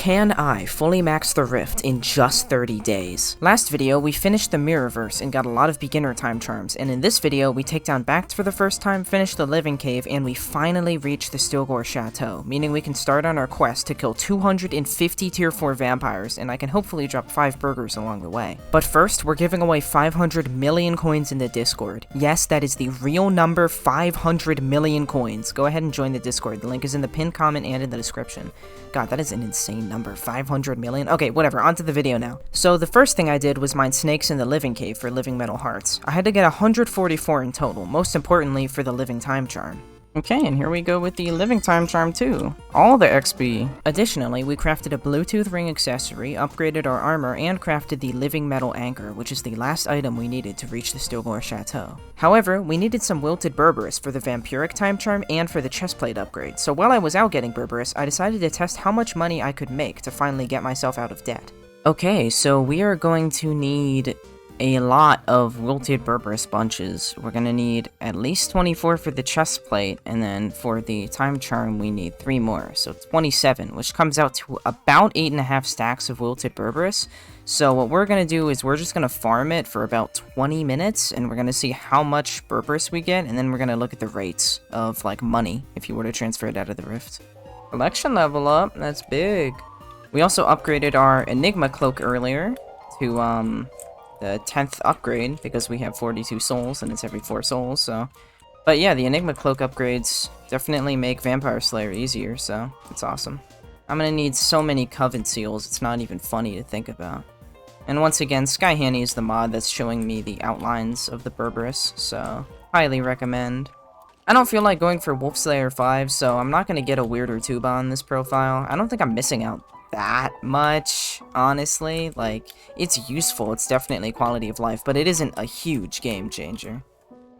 Can I fully max the Rift in just 30 days? Last video, we finished the Mirrorverse and got a lot of beginner time charms, and in this video, we take down Bacte for the first time, finish the Living Cave, and we finally reach the Stillgore Chateau, meaning we can start on our quest to kill 250 tier 4 vampires, and I can hopefully drop 5 burgers along the way. But first, we're giving away 500 million coins in the Discord. Yes, that is the real number, 500 million coins. Go ahead and join the Discord. The link is in the pinned comment and in the description. God, that is an insane number, 500 million? Okay, whatever, onto the video now. So the first thing I did was mine snakes in the Living Cave for living metal hearts. I had to get 144 in total, most importantly for the living time charm. Okay, and here we go with the living time charm too. All the XP. Additionally, we crafted a Bluetooth ring accessory, upgraded our armor, and crafted the living metal anchor, which is the last item we needed to reach the Stillgore Chateau. However, we needed some wilted berberis for the vampiric time charm and for the chestplate upgrade, so while I was out getting berberis, I decided to test how much money I could make to finally get myself out of debt. Okay, so we are going to need a lot of wilted berberis bunches. We're gonna need at least 24 for the chest plate, and then for the time charm we need 3 more, so 27, which comes out to about 8.5 stacks of wilted berberis. So what we're gonna do is we're just gonna farm it for about 20 minutes, and we're gonna see how much berberis we get, and then we're gonna look at the rates of like money if you were to transfer it out of the rift. Collection level up, that's big. We also upgraded our Enigma cloak earlier to the 10th upgrade, because we have 42 souls, and it's every 4 souls, so... But yeah, the Enigma Cloak upgrades definitely make Vampire Slayer easier, so it's awesome. I'm gonna need so many Coven Seals, it's not even funny to think about. And once again, Sky Hanny is the mod that's showing me the outlines of the berberis, so highly recommend. I don't feel like going for Wolf Slayer 5, so I'm not gonna get a weirder tuba on this profile. I don't think I'm missing out that much, honestly. Like, it's useful, it's definitely quality of life, but it isn't a huge game changer.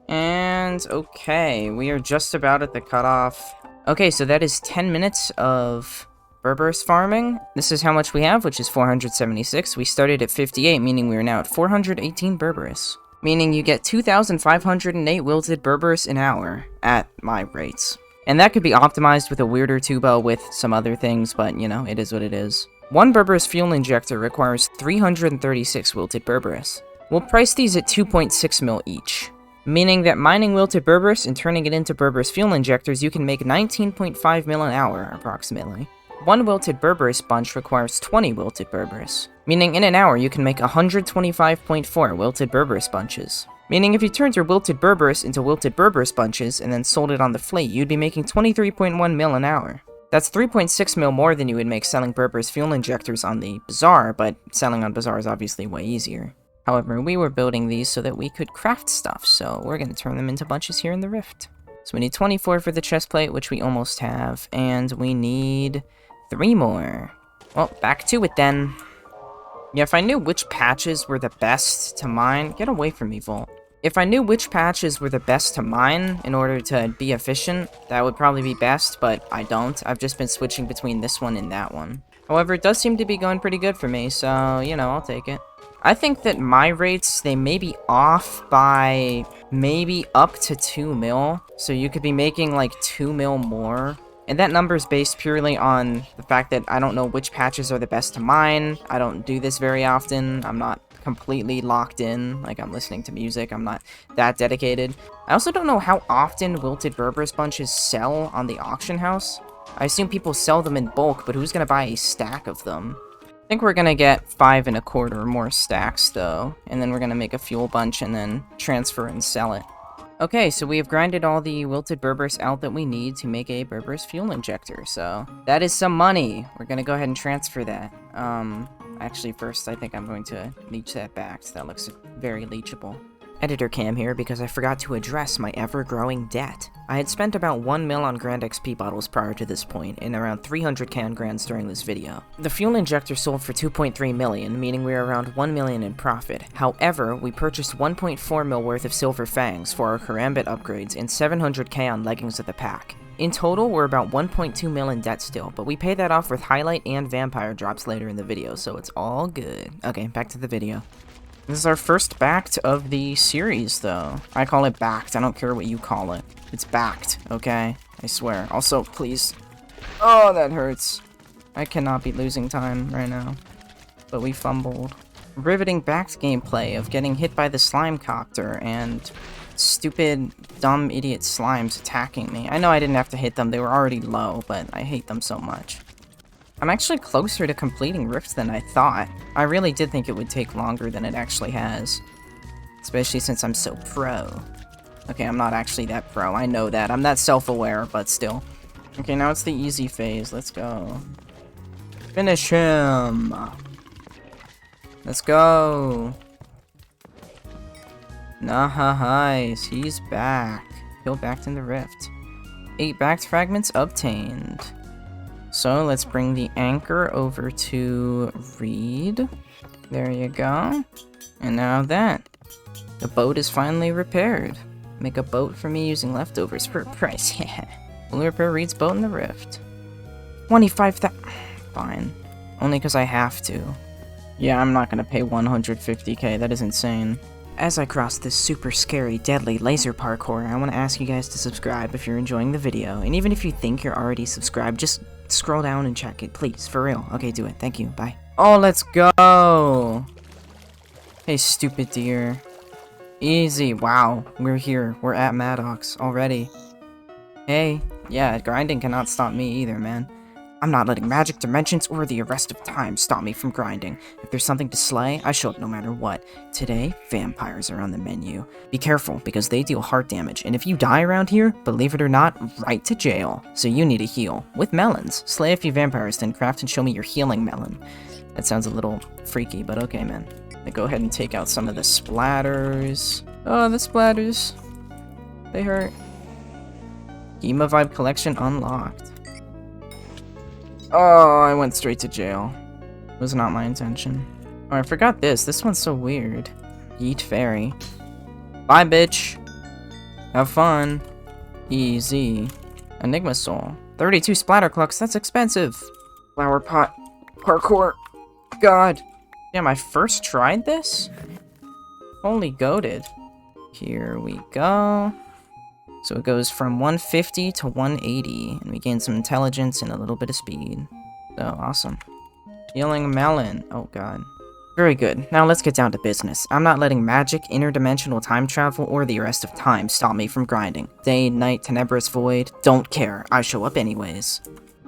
And okay, we are just about at the cutoff. Okay, so that is 10 minutes of berberis farming. This is how much we have, which is 476. We started at 58, meaning we are now at 418 berberis, meaning you get 2,508 wilted berberis an hour at my rates. And that could be optimized with a weirder tuba with some other things, but, you know, it is what it is. One berberis fuel injector requires 336 wilted berberis. We'll price these at 2.6 mil each, meaning that mining wilted berberis and turning it into berberis fuel injectors, you can make 19.5 mil an hour, approximately. One wilted berberis bunch requires 20 wilted berberis, meaning in an hour you can make 125.4 wilted berberis bunches. Meaning if you turned your wilted berberis into wilted berberis bunches and then sold it on the fleet, you'd be making 23.1 mil an hour. That's 3.6 mil more than you would make selling berberis fuel injectors on the bazaar, but selling on bazaar is obviously way easier. However, we were building these so that we could craft stuff, so we're going to turn them into bunches here in the Rift. So we need 24 for the chestplate, which we almost have, and we need 3 more. Well, back to it then. Yeah, if I knew which patches were the best to mine... Get away from me, Volt. If I knew which patches were the best to mine in order to be efficient, that would probably be best, but I don't. I've just been switching between this one and that one. However, it does seem to be going pretty good for me, so, you know, I'll take it. I think that my rates, they may be off by maybe up to 2 mil, so you could be making like 2 mil more. And that number is based purely on the fact that I don't know which patches are the best to mine. I don't do this very often. I'm not completely locked in, like I'm listening to music, I'm not that dedicated. I also don't know how often wilted berberis bunches sell on the auction house. I assume people sell them in bulk, but who's gonna buy a stack of them? I think we're gonna get 5.25 more stacks though, and then we're gonna make a fuel bunch and then transfer and sell it. Okay, so we have grinded all the wilted berberis out that we need to make a berberis fuel injector, so that is some money. We're gonna go ahead and transfer that. Actually, first, I think I'm going to leech that back. That looks very leechable. Editor Cam here because I forgot to address my ever-growing debt. I had spent about 1 mil on Grand XP bottles prior to this point, and around 300k on Grands during this video. The fuel injector sold for 2.3 million, meaning we are around 1 million in profit. However, we purchased 1.4 mil worth of silver fangs for our Karambit upgrades and 700k on leggings of the pack. In total, we're about 1.2 mil in debt still, but we pay that off with highlight and vampire drops later in the video, so it's all good. Okay, back to the video. This is our first Bacte of the series, though. I call it Bacte, I don't care what you call it. It's Bacte, okay? I swear. Also, please... Oh, that hurts. I cannot be losing time right now. But we fumbled. Riveting Bacte gameplay of getting hit by the slime copter and stupid, dumb, idiot slimes attacking me. I know I didn't have to hit them, they were already low, but I hate them so much. I'm actually closer to completing Rift than I thought. I really did think it would take longer than it actually has. Especially since I'm so pro. Okay, I'm not actually that pro, I know that. I'm that self-aware, but still. Okay, now it's the easy phase, let's go. Finish him! Let's go! Nice, he's back. Kill Bacte in the Rift. 8 Bacte fragments obtained. So let's bring the anchor over to Reed. There you go. And now that. The boat is finally repaired. Make a boat for me using leftovers for a price. We'll repair Reed's boat in the Rift. 25,000. Fine. Only because I have to. Yeah, I'm not gonna pay 150k. That is insane. As I cross this super scary, deadly laser parkour, I want to ask you guys to subscribe if you're enjoying the video. And even if you think you're already subscribed, just scroll down and check it, please. For real. Okay, do it. Thank you. Bye. Oh, let's go! Hey, stupid deer. Easy. Wow. We're here. We're at Maddox already. Hey. Yeah, grinding cannot stop me either, man. I'm not letting magic, dimensions, or the arrest of time stop me from grinding. If there's something to slay, I show up no matter what. Today, vampires are on the menu. Be careful, because they deal heart damage, and if you die around here, believe it or not, right to jail. So you need a heal. With melons. Slay a few vampires, then craft and show me your healing melon. That sounds a little freaky, but okay, man. Now go ahead and take out some of the splatters. Oh, the splatters. They hurt. Gema Vibe collection unlocked. Oh, I went straight to jail. Was not my intention. Oh, I forgot this. This one's so weird. Yeet Fairy. Bye, bitch. Have fun. Easy. Enigma Soul. 32 splatter clucks. That's expensive. Flower pot. Parkour. God. Damn, I first tried this? Holy goated. Here we go. So it goes from 150 to 180, and we gain some intelligence and a little bit of speed. So, awesome. Healing melon. Oh god. Very good. Now let's get down to business. I'm not letting magic, interdimensional time travel, or the arrest of time stop me from grinding. Day, night, tenebrous void, don't care. I show up anyways.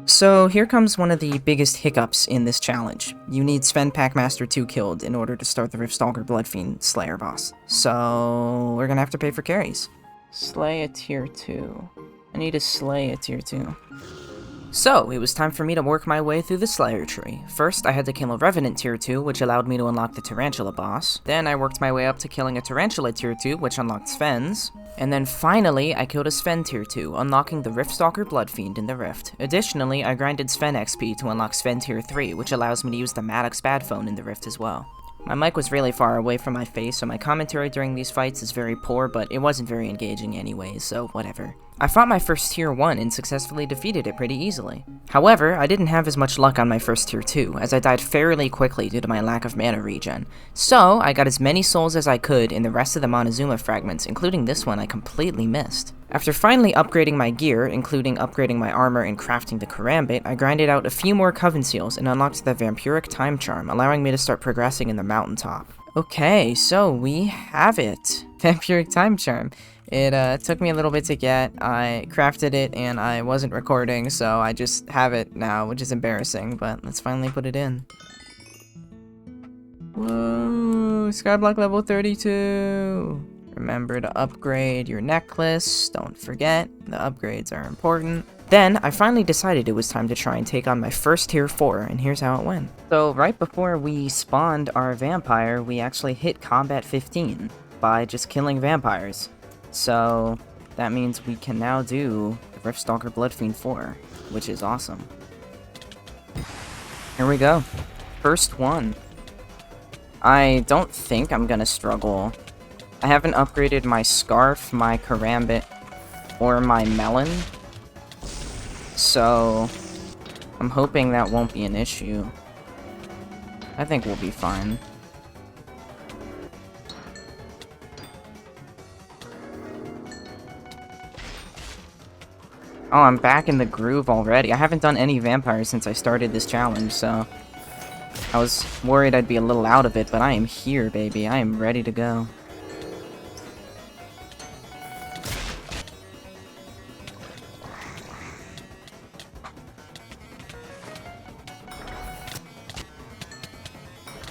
So here comes one of the biggest hiccups in this challenge. You need Sven Packmaster 2 killed in order to start the Riftstalker Bloodfiend Slayer boss. So we're gonna have to pay for carries. Slay a tier 2. I need to slay a tier 2. So, it was time for me to work my way through the Slayer tree. First, I had to kill a Revenant tier 2, which allowed me to unlock the Tarantula boss. Then, I worked my way up to killing a Tarantula tier 2, which unlocked Sven's. And then finally, I killed a Sven tier 2, unlocking the Riftstalker Bloodfiend in the Rift. Additionally, I grinded Sven XP to unlock Sven tier 3, which allows me to use the Maddox Bad Phone in the Rift as well. My mic was really far away from my face, so my commentary during these fights is very poor, but it wasn't very engaging anyways, so whatever. I fought my first tier 1 and successfully defeated it pretty easily. However, I didn't have as much luck on my first tier 2, as I died fairly quickly due to my lack of mana regen. So, I got as many souls as I could in the rest of the Montezuma fragments, including this one I completely missed. After finally upgrading my gear, including upgrading my armor and crafting the karambit, I grinded out a few more coven seals and unlocked the vampiric timecharm, allowing me to start progressing in the mountaintop. Okay, so we have it. Vampiric timecharm. It took me a little bit to get. I crafted it and I wasn't recording, so I just have it now, which is embarrassing, but let's finally put it in. Whoa, Skyblock level 32. Remember to upgrade your necklace, don't forget, the upgrades are important. Then, I finally decided it was time to try and take on my first tier 4, and here's how it went. So, right before we spawned our vampire, we actually hit combat 15 by just killing vampires. So, that means we can now do the Riftstalker Bloodfiend 4, which is awesome. Here we go. First one. I don't think I'm gonna struggle. I haven't upgraded my scarf, my karambit, or my melon. So, I'm hoping that won't be an issue. I think we'll be fine. Oh, I'm back in the groove already. I haven't done any vampires since I started this challenge, so... I was worried I'd be a little out of it, but I am here, baby. I am ready to go.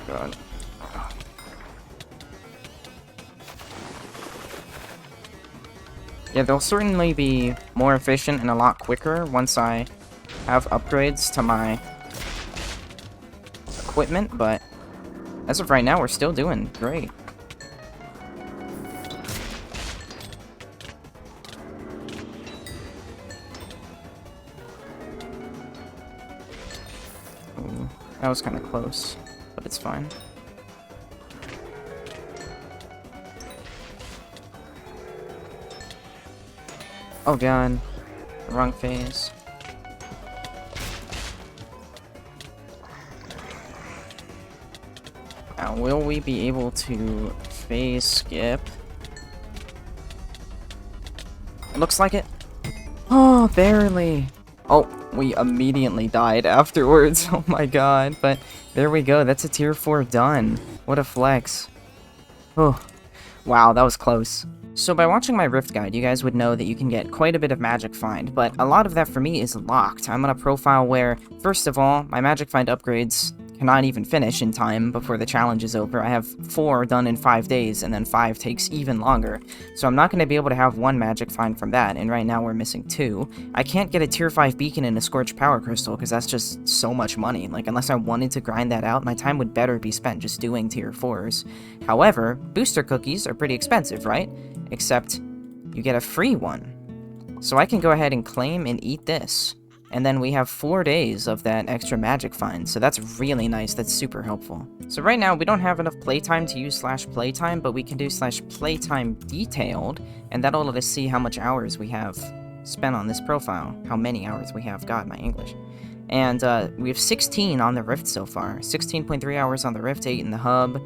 God. Yeah, they'll certainly be more efficient and a lot quicker once I have upgrades to my equipment, but as of right now, we're still doing great. Ooh, that was kind of close, but it's fine. Oh god, the wrong phase. Now, will we be able to phase skip? Looks like it. Oh, barely. Oh, we immediately died afterwards. Oh my god, but there we go. That's a tier 4 done. What a flex. Oh, wow, that was close. So by watching my Rift guide, you guys would know that you can get quite a bit of magic find, but a lot of that for me is locked. I'm on a profile where, first of all, my magic find upgrades cannot even finish in time before the challenge is over. I have 4 done in 5 days, and then 5 takes even longer. So I'm not going to be able to have 1 magic find from that, and right now we're missing 2. I can't get a tier 5 beacon and a Scorched Power Crystal, because that's just so much money. Like, unless I wanted to grind that out, my time would better be spent just doing tier 4s. However, booster cookies are pretty expensive, right? Except, you get a free one. So I can go ahead and claim and eat this. And then we have 4 days of that extra magic find, so that's really nice, that's super helpful. So right now, we don't have enough playtime to use /playtime, but we can do /playtime detailed, and that'll let us see how much hours we have spent on this profile. How many hours we have, god, my English. And we have 16 on the Rift so far. 16.3 hours on the Rift, 8 in the hub,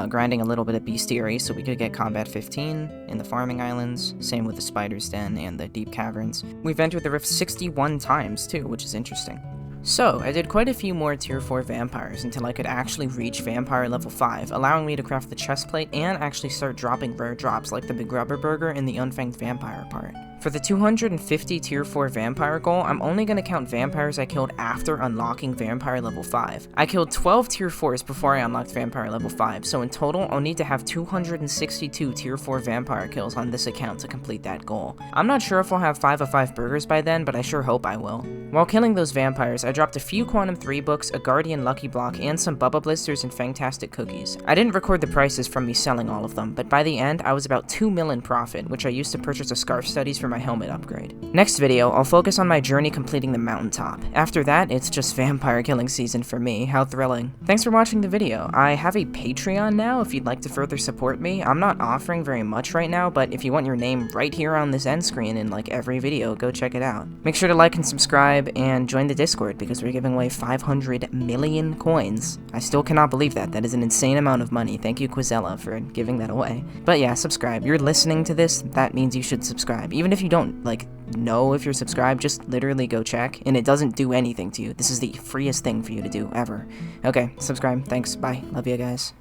grinding a little bit of bestiary so we could get combat 15 in the farming islands. Same with the Spider's Den and the deep caverns. We've entered the Rift 61 times too, which is interesting. So, I did quite a few more tier 4 vampires until I could actually reach vampire level 5, allowing me to craft the chestplate and actually start dropping rare drops like the Big Rubber Burger and the Unfanged Vampire part. For the 250 tier 4 vampire goal, I'm only going to count vampires I killed after unlocking vampire level 5. I killed 12 tier 4s before I unlocked vampire level 5, so in total I'll need to have 262 tier 4 vampire kills on this account to complete that goal. I'm not sure if I'll have 5 of 5 burgers by then, but I sure hope I will. While killing those vampires, I dropped a few Quantum 3 books, a Guardian Lucky Block, and some Bubba Blisters and Fantastic cookies. I didn't record the prices from me selling all of them, but by the end I was about 2 mil in profit, which I used to purchase a Scarf Studies for my helmet upgrade. Next video, I'll focus on my journey completing the mountaintop. After that, it's just vampire killing season for me. How thrilling. Thanks for watching the video. I have a Patreon now if you'd like to further support me. I'm not offering very much right now, but if you want your name right here on this end screen in like every video, go check it out. Make sure to like and subscribe and join the Discord because we're giving away 500 million coins. I still cannot believe that. That is an insane amount of money. Thank you, Quizella, for giving that away. But yeah, subscribe. You're listening to this, that means you should subscribe. Even if you don't know if you're subscribed, just literally go check, and it doesn't do anything to you. This is the freest thing for you to do ever. Okay, subscribe. Thanks. Bye. Love you guys.